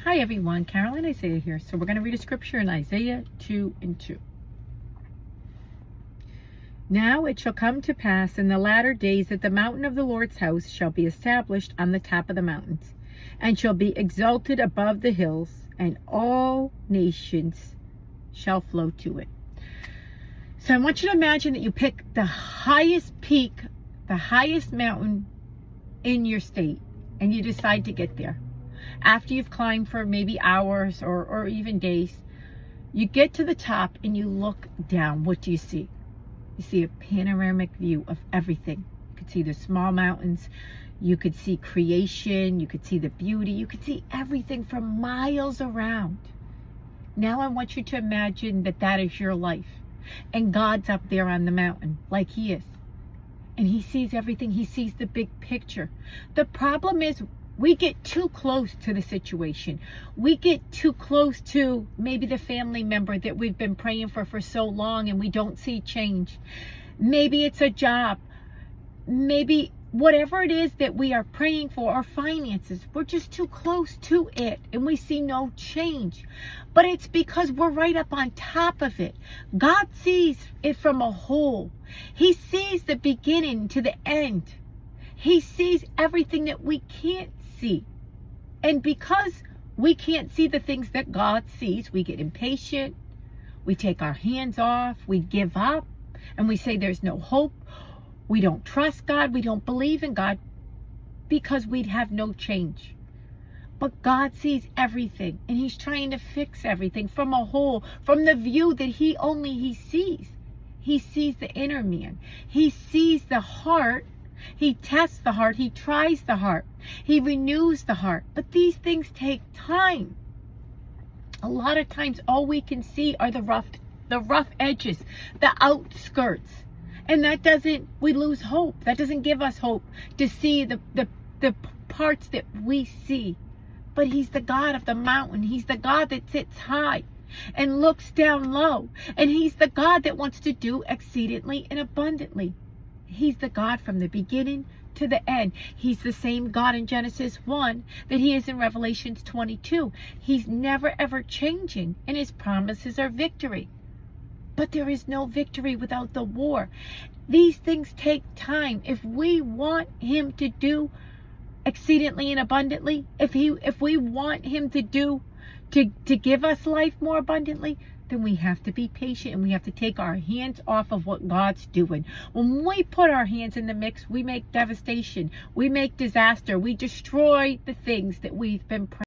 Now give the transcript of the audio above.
Hi everyone, Caroline Isaiah here. So we're going to read a scripture in Isaiah 2:2. Now it shall come to pass in the latter days that the mountain of the Lord's house shall be established on the top of the mountains, and shall be exalted above the hills, and all nations shall flow to it. So I want you to imagine that you pick the highest peak, the highest mountain in your state, and you decide to get there. After you've climbed for maybe hours or even days, you get to the top and you look down. What do you see? You see a panoramic view of everything. You could see the small mountains. You could see creation. You could see the beauty. You could see everything from miles around. Now I want you to imagine that that is your life. And God's up there on the mountain like he is. And he sees everything. He sees the big picture. The problem is, we get too close to the situation. We get too close to maybe the family member that we've been praying for so long, and we don't see change. Maybe it's a job. Maybe whatever it is that we are praying for, our finances, we're just too close to it and we see no change. But it's because we're right up on top of it. God sees it from a whole. He sees the beginning to the end. He sees everything that we can't see. And because we can't see the things that God sees, we get impatient. We take our hands off. We give up. And we say there's no hope. We don't trust God. We don't believe in God because we'd have no change. But God sees everything. And he's trying to fix everything from a whole, from the view that he sees. He sees the inner man. He sees the heart. He tests the heart. He tries the heart. He renews the heart. But these things take time. A lot of times all we can see are the rough edges, the outskirts. And we lose hope. That doesn't give us hope to see the parts that we see. But he's the God of the mountain. He's the God that sits high and looks down low. And he's the God that wants to do exceedingly and abundantly. He's the God from the beginning to the end. He's the same God in Genesis 1 that he is in Revelation 22. He's never ever changing, and his promises are victory. But there is no victory without the war. These things take time. If we want him to do exceedingly and abundantly, if we want him to give us life more abundantly, then we have to be patient and we have to take our hands off of what God's doing. When we put our hands in the mix, we make devastation, we make disaster, we destroy the things that we've been praying.